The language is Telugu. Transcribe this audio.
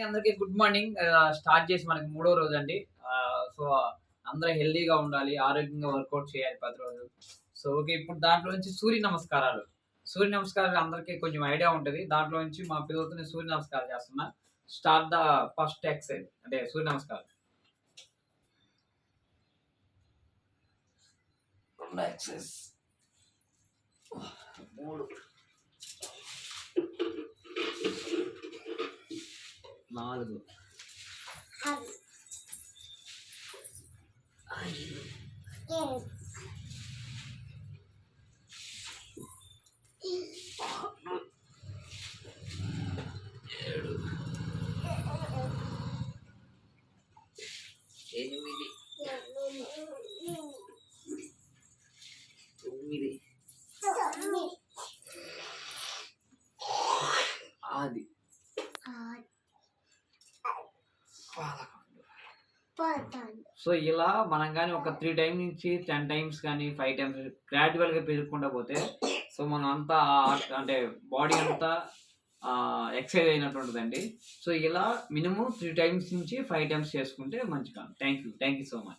అందరికీ గుడ్ మార్నింగ్. స్టార్ట్ చేసి మనకి మూడో రోజండి. సో, అందరూ హెల్తీగా ఉండాలి, ఆరోగ్యంగా వర్కౌట్ చేయాలి 10 రోజులు. So, okay. ఇప్పుడు దాంట్లో నుంచి సూర్య నమస్కారాలు. సూర్య నమస్కారాలు అందరికీ కొంచెం ఐడియా ఉంటది. దాంట్లో నుంచి మా పిల్లలతో నేను సూర్య నమస్కారాలు చేస్తున్నా. స్టార్ట్ ద ఫస్ట్ ఎక్సర్సైజ్ అంటే సూర్య నమస్కారాలు. 2 ఎక్సర్సైజ్ 3 4 5 7 8 9 10 సో ఇలా మనం కానీ ఒక 3 టైమ్స్ నుంచి 10 టైమ్స్ కానీ 5 టైమ్స్ గ్రాడ్యువల్గా పెరుగుకుంటా పోతే సో మనం అంతా అంటే బాడీ అంతా ఎక్సర్సైజ్ అయినట్టు ఉంటుందండి. సో ఇలా మినిమం 3 టైమ్స్ నుంచి 5 టైమ్స్ చేసుకుంటే మంచిగా. Thank you so much.